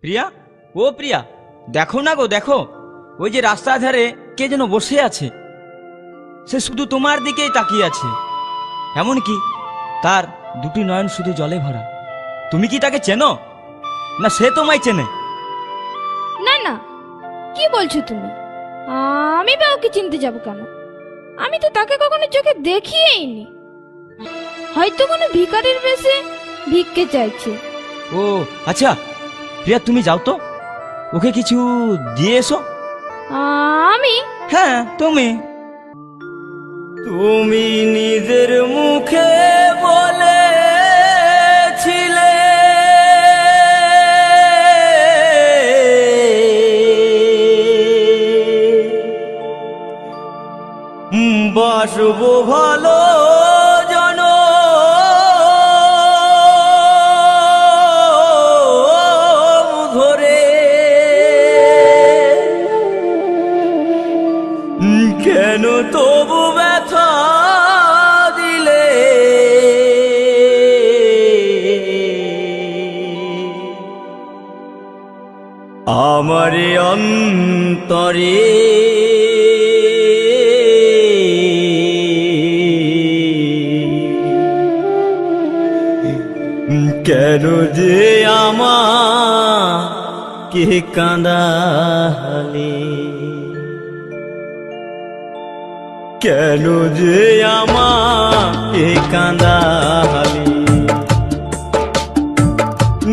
প্রিয়া, ও প্রিয়া, দেখো না গো, দেখো ওই যে রাস্তার ধারে কে যেন বসে আছে। সে শুধু তোমার দিকেই তাকিয়ে আছে, এমনকি তার দুটি নয়ন শুধু জলে ভরা। তুমি কি তাকে চেনো, না সে তোমায় চেনে? না না, কি বলছো তুমি? আমি বা ওকে চিনতে যাব কেন? আমি তো তাকে কখনো চোখে দেখিয়েই নি। হয়তো কোনো ভিখারির বেশে ভিক্ষে চাইছে। ও আচ্ছা প্রিয়া, তুমি যাও তো, ওকে কিছু দিয়ে এসো। আমি? হ্যাঁ তুমি। তুমি নিজের মুখে বলেছিলে বাসবো ভালো জন ধরে, কেন তবু ব্যথা দিলে? আমারে অন্তরে কেন যে আমাকে কাঁদালে? কেন যে আমাকে কাঁদালে?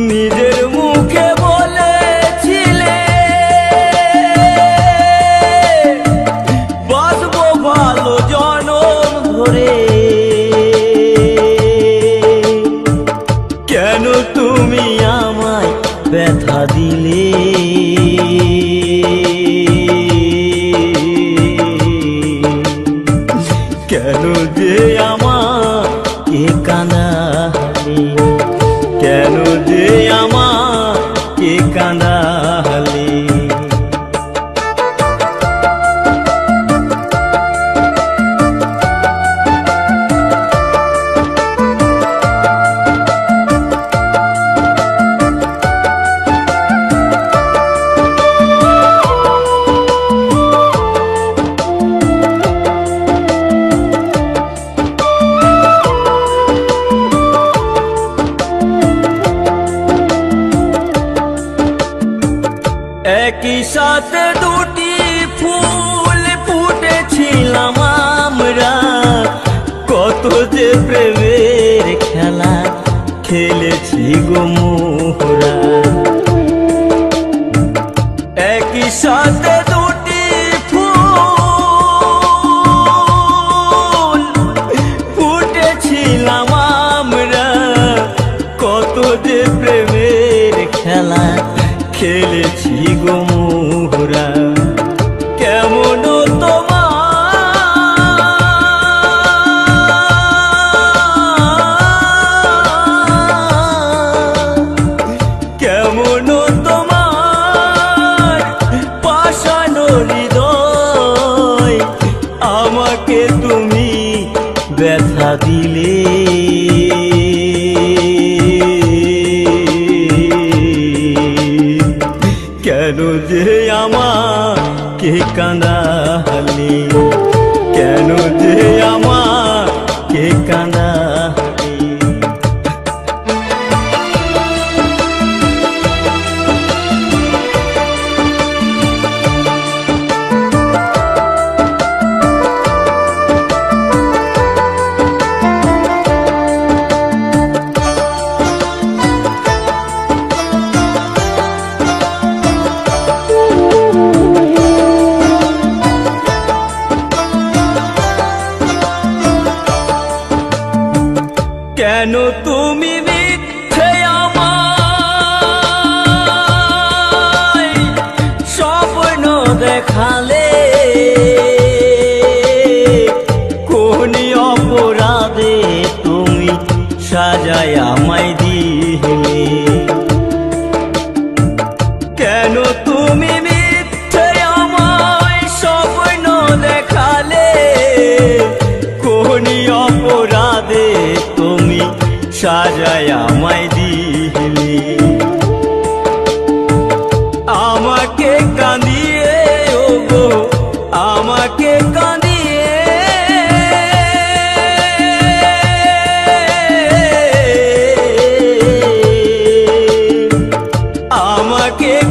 নিজের মুখে বলেছিলে বাসবো ভালো জনম ধরে, কেন তুমি আমায় ব্যথা দিলে? কেন যে আমাকে কাঁদালে? কেন যে আমাকে কাঁদালে? একই সাথে দুটি ফুল ফুটেছিলাম আমরা, কত যে প্রেমের খেলা খেলেছি গো মোরা। একই সাথে দুটি ফুল ফুটেছিলাম আমরা, কত যে প্রেমের খেলা খেলেছি গো মোরা। কেমন কেমন তোমার পাষাণ হৃদয়, আমাকে তুমি ব্যথা দিলে? কেন যে আমাকে কাঁদালে? কেন যে আমাকে কাঁদালে? কেন তুমি মিথ্যে আমায় স্বপ্ন দেখালে? কোন অপরাধে তুমি সাজায় আমায় দিলে? কেন তুমি মিথ্যে আমায় স্বপ্ন দেখালে? কোন অপরাধে তুমি সাজায় আমায় দিলে?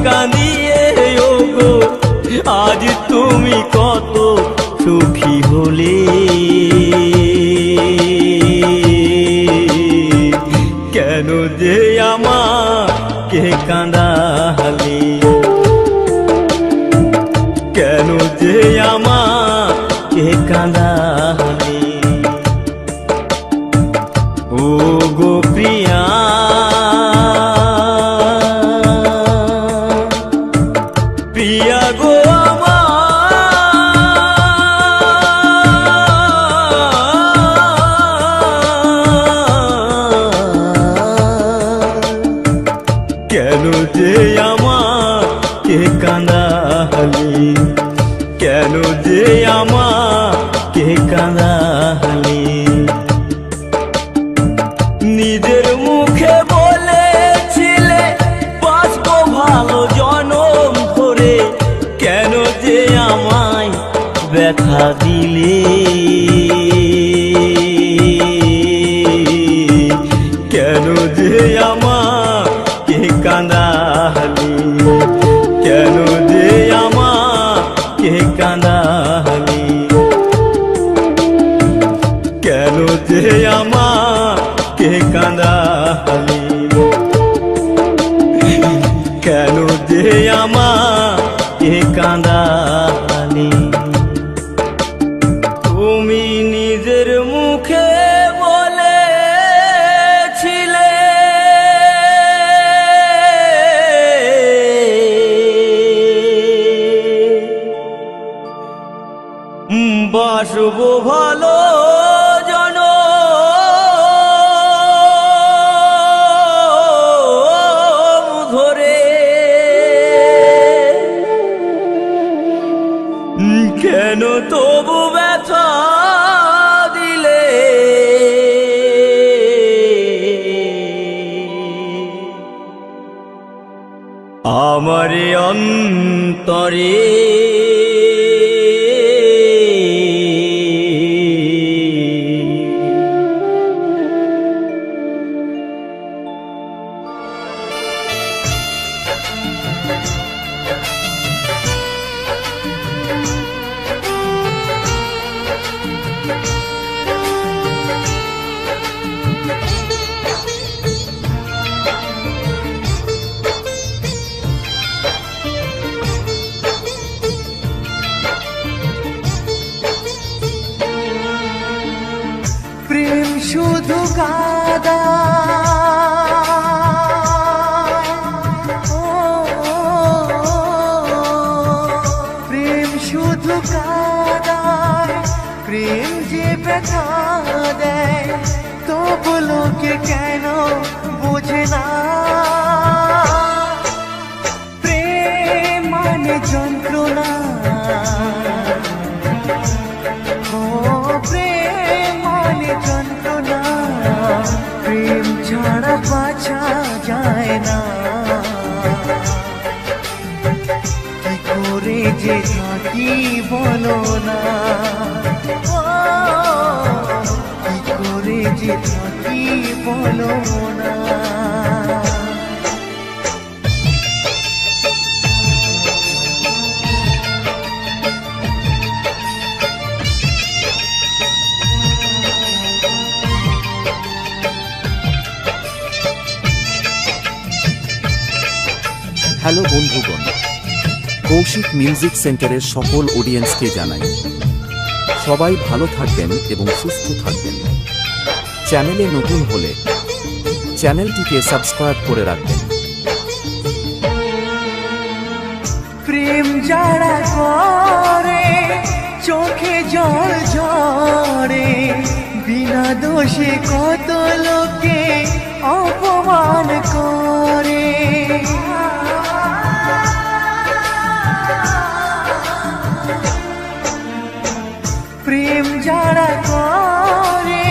কাঁদিয়ে ওগো আজ তুমি কত সুখী হলে। কেন যে আমাকে কাঁদালে, কেন যে আমাকে কাঁদালে। ও গো প্রিয়া, প্রিয়া গো কেন যে আমাকে কাঁদালে, কেন যে আমাকে কাঁদালে। নিজের মুখে বলেছিলে বাঁচবো ভালো জনম ধরে, কেন যে আমায় ব্যথা দিলে। কেন যে আমাকে কাঁদালে, কেন যে আমাকে কাঁদালে। কেন যে আমাকে কাঁদালে, কেন যে আমাকে কাঁদালে। তুমি নিজের মুখে বলেছিলে বাসবো ভালো জনম ধরে, কেন তবু ব্যথা দিলে। আমার অন্তরে প্রেম শুধু কাদা, প্রেম শুধু কাদা, প্রেম যে ব্যথা দেয় তবু লোকে কেন বোঝে না। প্রেম মানে যন্ত্রণা, প্রেম মানে যন্ত্রণা, প্রেম ছাড়া বাঁচা যায় না। কি করে যে থাকি বলো না, কি করে যে থাকি বলো না। হ্যালো বন্ধুগণ, কৌশিক মিউজিক সেন্টারের সকল অডিয়েন্সকে জানাই সবাই ভালো থাকবেন এবং সুস্থ থাকবেন। চ্যানেলে নতুন হলে চ্যানেলটিকে সাবস্ক্রাইব করে রাখবেন। প্রেম যারা করে চোখে জল ঝরে, বিনা দোষে কত লোকে অপমান করে। প্রেম যারা করে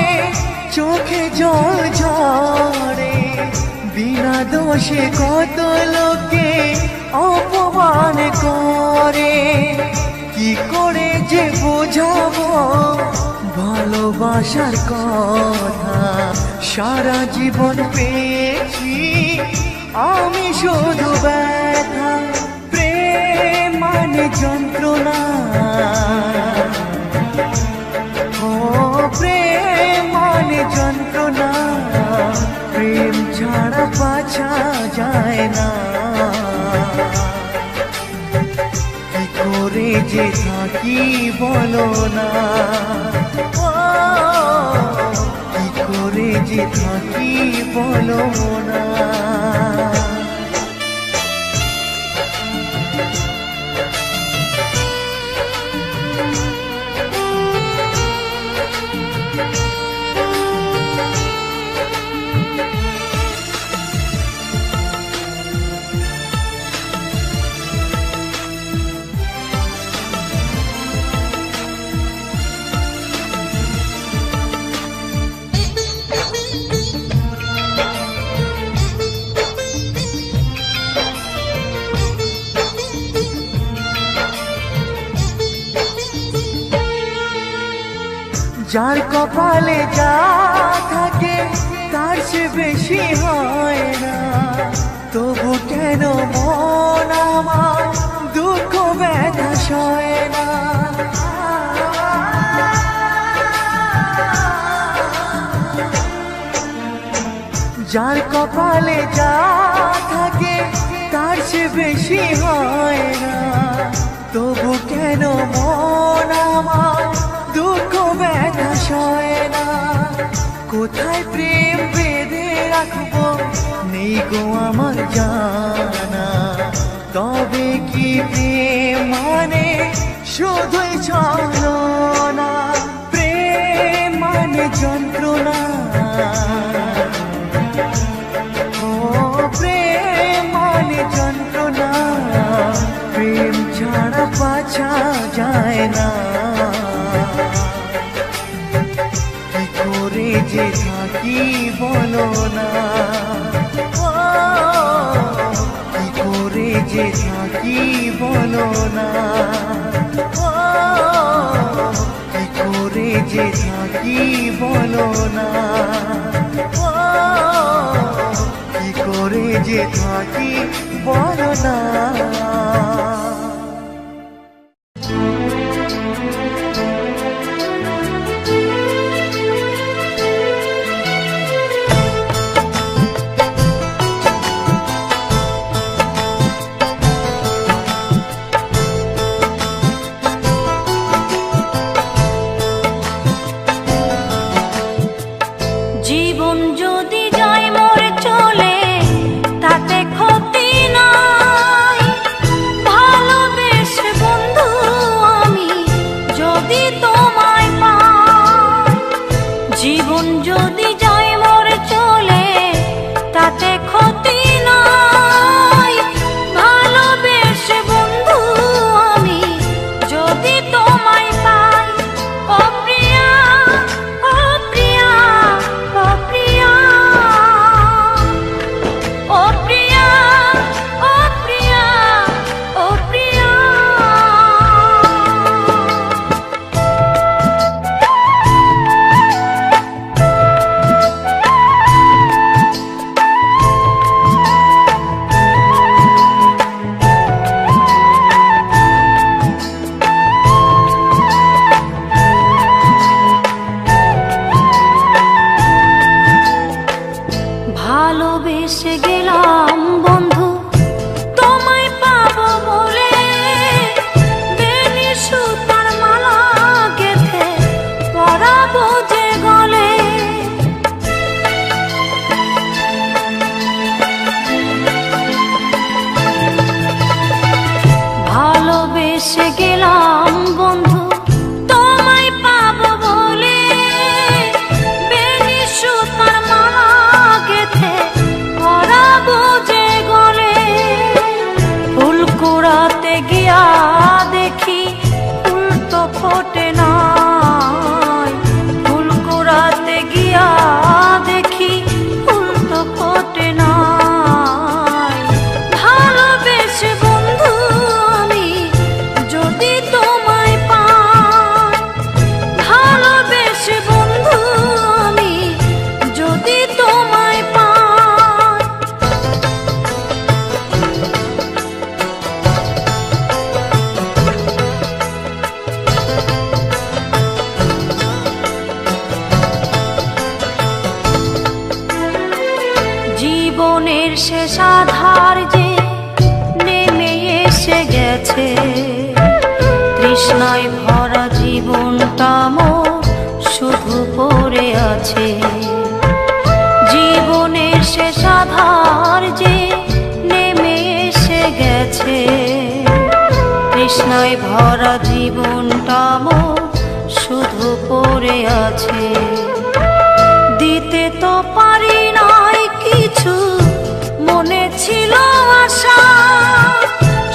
চোখে জল ঝরে, বিনা দোষে কত লোকে অপমান করে। কি করে যে বোঝাবো ভালোবাসার কথা, সারা জীবন পেয়েছি আমি শুধু ব্যথা, প্রেম মানে যন্ত্রণা। ও প্রেম মানে যন্ত্রণা, প্রেম ছাড়া বাঁচা যায় না। কি করে যে থাকি বলো না, ও কি করে যে থাকি বলো না। যার কপালে যা থাকে তার সে বেশি হয় না, তবু কেন মন আমার দুঃখ ব্যথা সয় না। যার কপালে যা থাকে তার সে বেশি হয় না, তবু কেন মন আমার দুঃখ ব্যথা সয় না। কোথায় প্রেম বেঁধে রাখবো নেই গো আমার জানা, তবে কি প্রেম মানে শুধুই ছলনা। প্রেম মানে যন্ত্রণা, ও প্রেম মানে যন্ত্রণা, প্রেম ছাড়া বাঁচা যায় না। কি করে যে থাকি বলো না, ও কি করে যে থাকি বলো না, ও কি করে যে থাকি বলো না, ও কি করে যে থাকি বলো না। জীবন যদি যায় মরে চলে তাতে ক্ষতি নাই, ভালোবেসে বন্ধু আমি যদি তোমায় পাই। জীবন যদি যায় মরে চলে তাতে ক্ষতি নাই, ভালোবেসে বন্ধু আমি যদি তোমায় পাই। ও প্রিয়া, ও প্রিয়া, ও প্রিয়া, ও প্রিয়া, ও প্রিয়া, ও প্রিয়া। ভালোবেসে গেলাম বন্ধু তোমায় পাবো বলে, বেনি সুতার মালা গেথে পরাবো যে গলে। ভালোবেসে গেলাম বন্ধু তোমায় পাবো বলে, বেনি সুতার মালা গেথে পরাবো যে গলে। ফুল কুড়াতে গিয়া দেখি ফুল তো ফোটে নাই, ফুল কুড়াতে গিয়া দেখি ফুল তো ফোটে নাই। ভালোবেসে বন্ধু আমি যদি তোমায় গেছে। তৃষ্ণায় ভরা জীবনটা মোর শুধু পড়ে আছে। জীবনের শেষ আধার যে নেমে এসে গেছে। তৃষ্ণায় ভরা জীবনটা মোর শুধু পড়ে আছে। দিতে তো পারি নাই কিছু, মনে ছিল আশা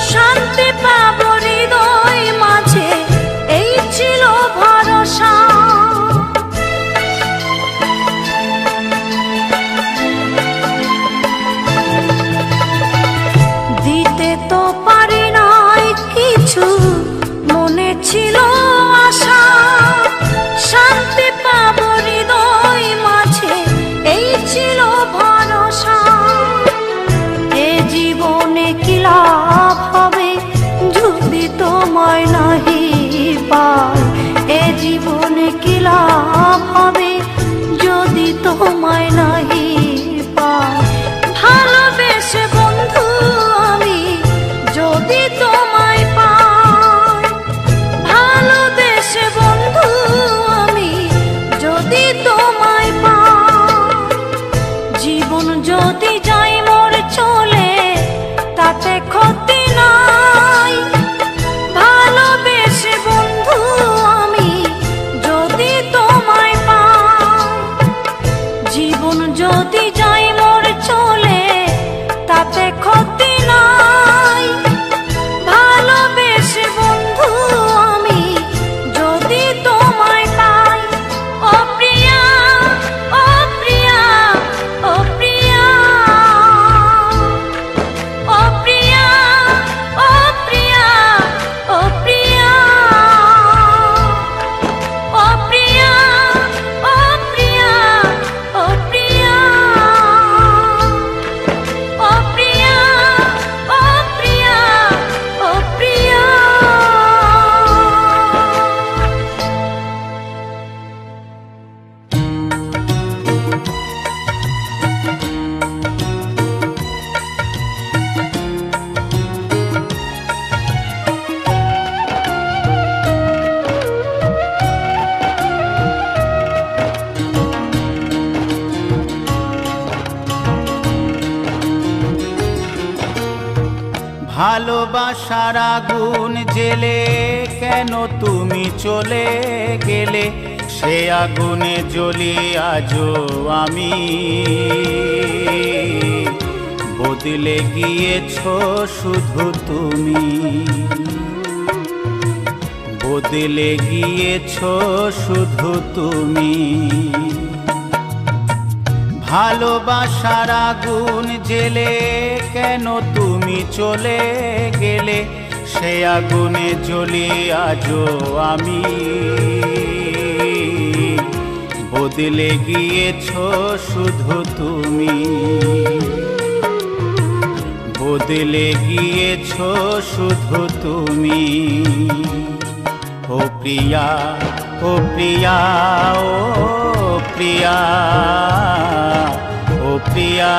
শান্তি পাব হৃদয় মাঝে, এই ছিল ভরসা। দিতে তো পারি নাই কিছু, মনে ছিল আশা শান্তি পাব হৃদয় মাঝে, এই ছিল ভরসা। এ জীবনে কি লাভ হবে যদি তোমায় নাহি পাই? এ জীবনে কি লাভ হবে যদি তোমায় নাহি পাই? ভালোবেসে বন্ধু আমি যদি তোমায় পাই, ভালোবেসে বন্ধু আমি যদি তোমায় পাই, জীবন যদি যাই মোর চলে তাতে ক্ষতি নাই। ভালোবেসে বন্ধু আমি যদি তোমায় পাই, জীবন যদি যাই মোর চলে তাতে ক্ষতি নাই। ভালোবেসে বন্ধু আমি যদি তোমায় পাই। ও প্রিয়া, ও প্রিয়া, ও প্রিয়া, ও প্রিয়া, ও প্রিয়া, ও প্রিয়া, ও প্রিয়া, ও প্রিয়া, ও প্রিয়া, ও প্রিয়া, ও প্রিয়া, ও প্রিয়া। ভালোবাসার আগুন জেলে কেন তুমি চলে গেলে? সে আগুনে জ্বলি আজও আমি। বদলে গিয়েছো শুধু তুমি, বদলে গিয়েছো শুধু তুমি। ভালোবাসার আগুন জেলে কেন তুমি চলে গেলে? সে আগুনে জ্বলি আজও আমি। বদলে গিয়েছো শুধু তুমি, বদলে গিয়েছো শুধু তুমি। ও প্রিয়া, ও প্রিয়া, ও প্রিয়া, ও প্রিয়া।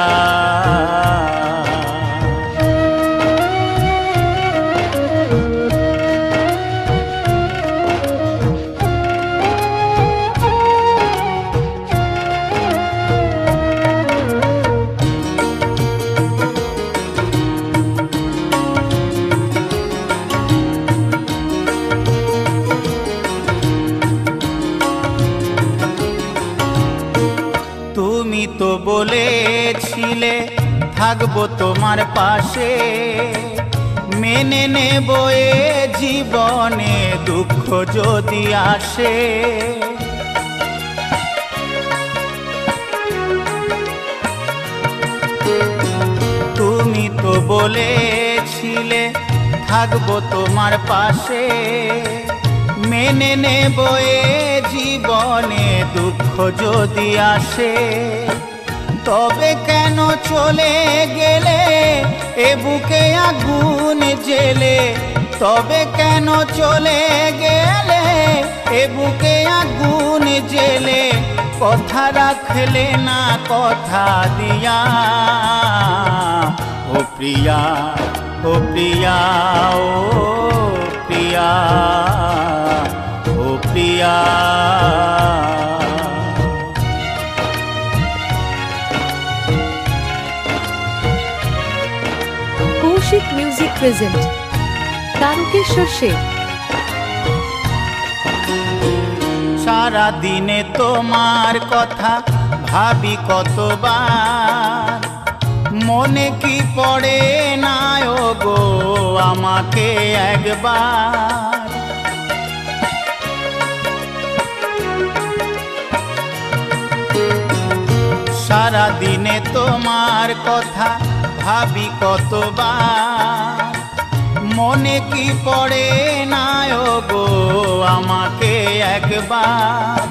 তুমি তো বলেছিলে থাকবো তোমার পাশে, মেনে নেব এ জীবনে দুঃখ যদি আসে। তুমি তো বলেছিলে থাকবো তোমার পাশে, মেনে নেব এ জীবনে দুঃখ যদি আসে। তবে কেন চলে গেলে এ বুকে আগুন জেলে? তবে কেন চলে গেলে এ বুকে আগুন জেলে? কথা রাখলে না কথা দিয়া। ও প্রিয়া, ও প্রিয়া, ও প্রিয়া, ও প্রিয়া। Koushik music present Tarakeswar Sheikh. সারা দিনে তোমার কথা ভাবি কতবার, মনে কি পড়ে না ও গো আমাকে একবার। সারা দিনে তোমার কথা ভাবি কতবার, মনে কি পড়ে না ও গো আমাকে একবার।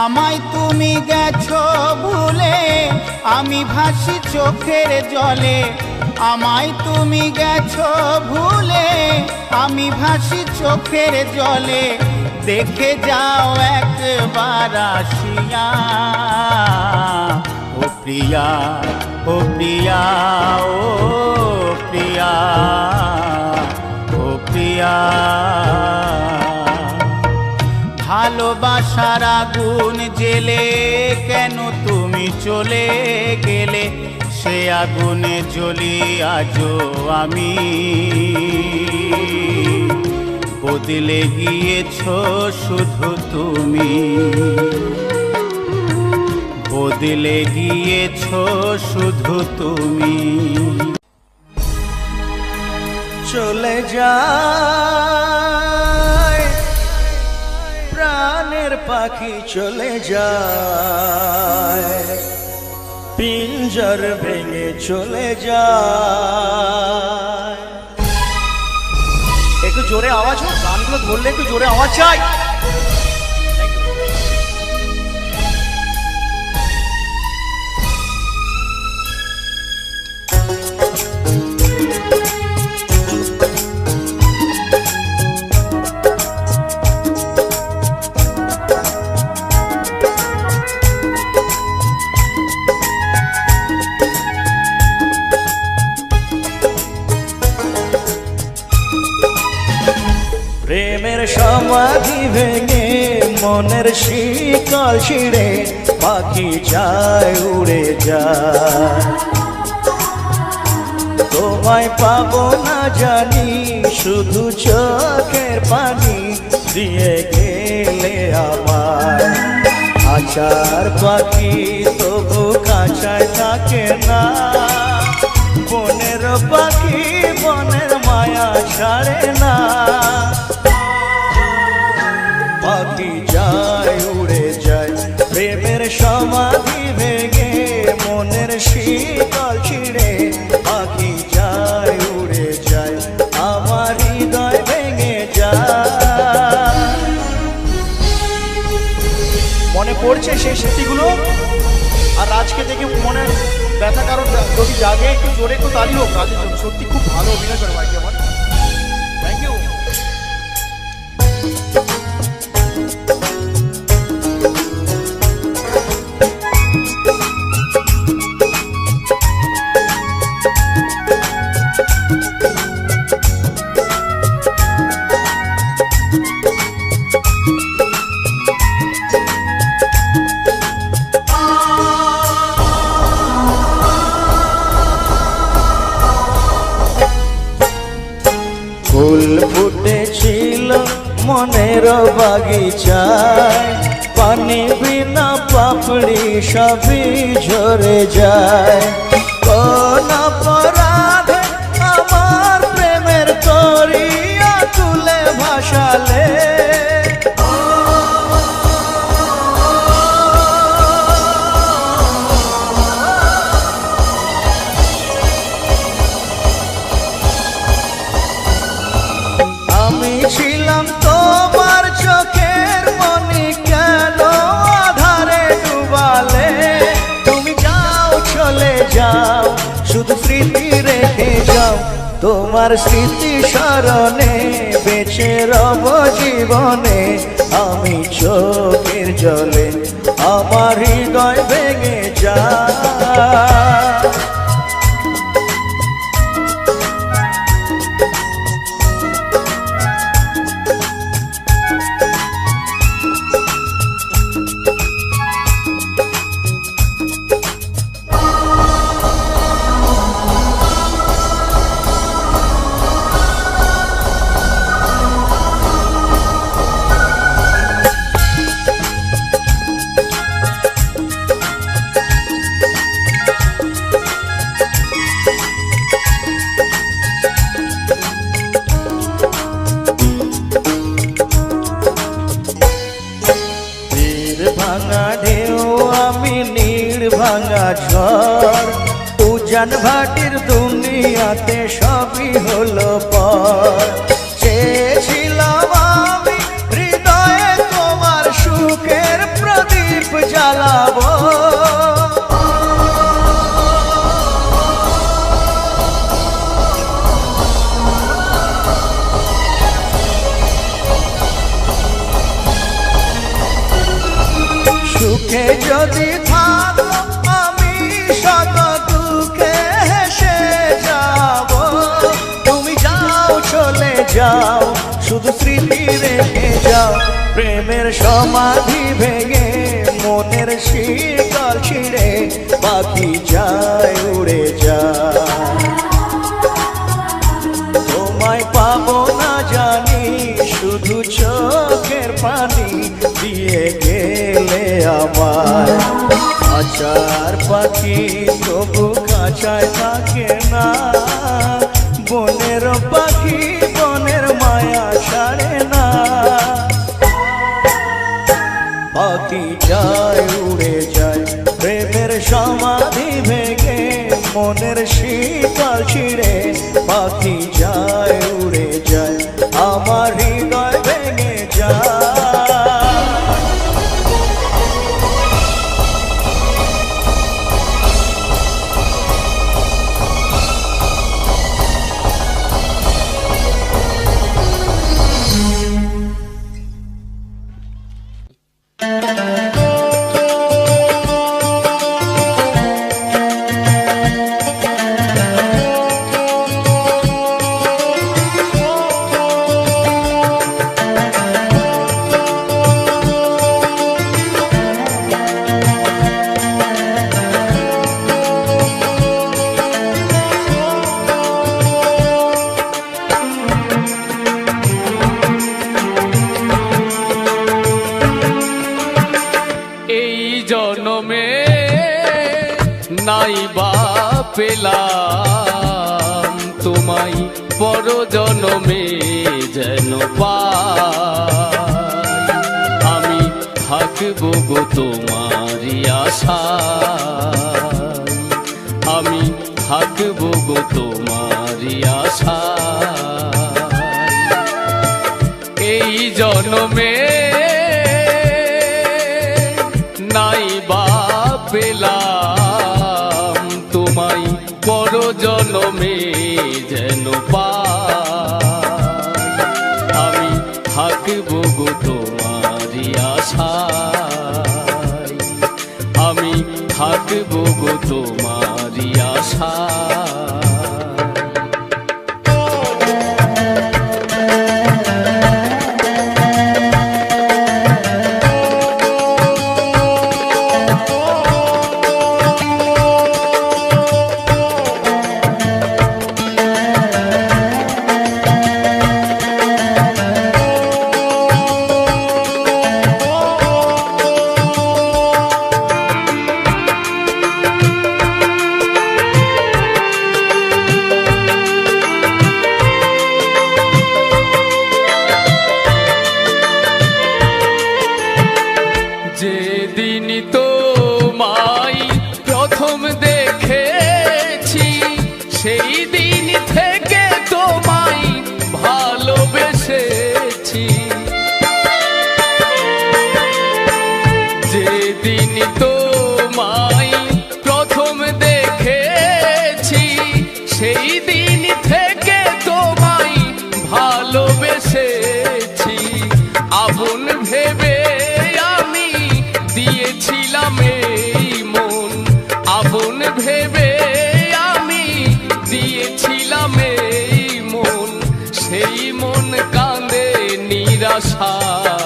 আমায় তুমি গেছো ভুলে, আমি ভাসি চোখের জলে। আমায় তুমি গেছো ভুলে, আমি ভাসি চোখের জলে। দেখে যাও একবার আসিয়া, ও প্রিয়া, ও প্রিয়া, ও প্রিয়া, ও প্রিয়া। ভালোবাসার আগুন জেলে কেন তুমি চলে গেলে, সে আগুনে জ্বলি আজও আমি। বদলে গিয়েছো শুধু তুমি, বদলে গিয়েছো শুধু তুমি। চলে যায় প্রাণের পাখি, চলে যায় পিঞ্জর ভেঙে চলে যায়। একটু জোরে আওয়াজ হোক, গানগুলো ধরলে একটু জোরে আওয়াজ চাই। প্রেমের সমাধি ভেঙে মনের শিকল ছিঁড়ে পাখি যায় উড়ে যায়। তোমায় পাবো না জানি, শুধু চোখের পানি দিয়ে গেলে আমার। আচার পাখি তবু কাঁচায় থাকে না, বনের পাখি বনের মায়া ছাড়ে না। পাখি যায় উড়ে যায়, প্রেমের সমাধি ভেঙে মনের শীতল ছিঁড়ে পাখি যায় উড়ে যায়, আমার হৃদয় ভেঙে যায়। মনে পড়ছে সেই স্মৃতিগুলো, আর আজকে দেখে মনে ব্যথা। কারণ যদি জাগে একটু জোরে একটু তালি হোক কাজের জন্য। সত্যি খুব ভালো অভিনয় করে ভাইকে আমার, থ্যাংক ইউ। ফুল ফুটেছিল মনের বাগিচায়, পানি বিনা পাপড়ি সবই ঝরে যায়। কোন অপরাধে আমার প্রেমের তরিয়া তুলে ভাসালে, আমি ছিলাম তোমার চোখের মনি, কেন আধারে ডুবালে। তুমি যাও চলে যাও, শুধু স্মৃতি রেখে যাও। তোমার স্মৃতি স্মরণে বেঁচে রব জীবনে, আমি চোখের জলে আমার হৃদয় ভেঙে যায়। ঝড় উজান ভাটির দুনিয়াতে সবই হলো পর চেয়েছিলাম আমি হৃদয়ে তোমার সুখের প্রদীপ জ্বালাবো সুখে যদি থাকো আমি শত দুঃখে হেসে যাব তুমি যাও চলে যাও শুধু স্মৃতি রেখে যাও প্রেমের সমাধি ভেঙে মনের শীতল ছিঁড়ে পাখি যায় উড়ে যায় তোমায় পাবো না জানি শুধু চোখের পানি দিয়ে গেলে আমার খাঁচার পাখি তবু খাঁচায় থাকে না বনের পাখি বনের মায়া ছাড়ে না পাখি যায় উড়ে যায় প্রেমের সমাধি ভেঙে মনের শীতল ছিঁড়ে পাখি যায় উড়ে যায় আমার হৃদয় ভেঙে যায় নাই বা পেলাম তোমায় পর জনমে যেন পাই আমি থাকবো গো তোমারই আশায় আমি থাকবো গো তোমারই আশায় এই জনমে নাই বা পেলাম তোমায় পর জনমে যেন পাই আমি থাকবো গো তোমারই আশায় আমি থাকবো গো তোমারই আশায় যেদিন তোমায় প্রথম দেখেছি সেই দিন থেকে তোমায় ভালোবেসেছি যেদিন তোমায় প্রথম দেখেছি সেই দিন থেকে তোমায় ভালোবেসেছি আপন ভেবে দিয়েছিলাম এই মন আপন ভেবে আমি দিয়েছিলাম এই মন সেই মন কাঁদে নিরাশায়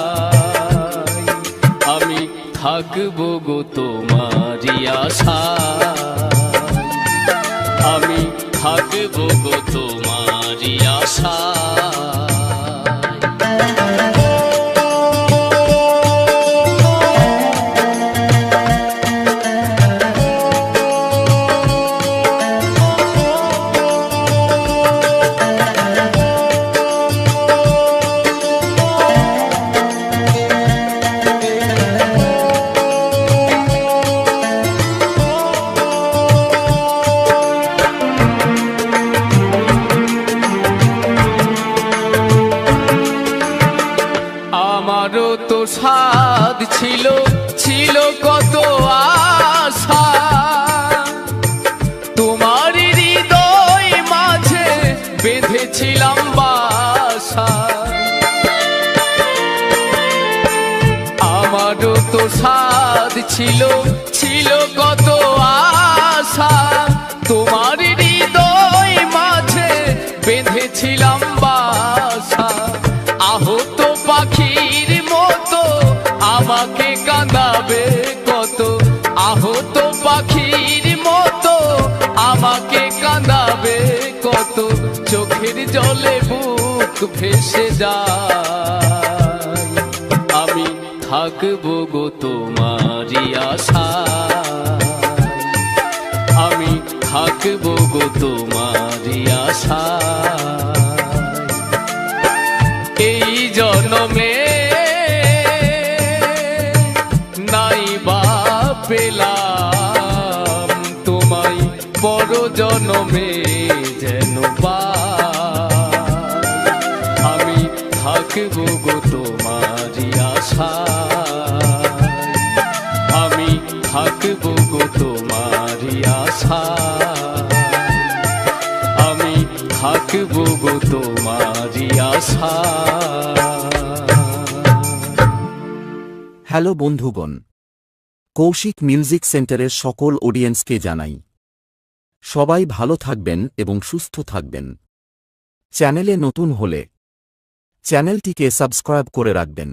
আমি থাকবো গো তোমারই আশায় আমি থাকবো গো তোমারই আশায় বেঁধেছিলাম বাসা। আমারও তো সাধ ছিল, ছিল কত আশা, তোমার হৃদয় মাঝে বেঁধেছিলাম বাসা। আহত পাখির মতো আমাকে কাঁদাবে কত, আহত পাখির মতো আমাকে কাঁদাবে কত, চোখের জলে বুক ভেসে যায়। আমি থাকবো গো তোমারই আশায়, আমি থাকবো গো তোমারই আশায়। এই জন্মে নাই বা পেলাম তোমায়, বড় জন্মে যেন পাই। আমি থাকবো গো তোমারই আশায়, আমি থাকবো গো তোমারই আশায়, আমি থাকবো গো তোমারই আশায়। হ্যালো বন্ধুগণ, কৌশিক মিউজিক সেন্টারের সকল অডিয়েন্সকে জানাই সবাই ভালো থাকবেন এবং সুস্থ থাকবেন। চ্যানেলে নতুন হলে চ্যানেলটিকে সাবস্ক্রাইব করে রাখবেন।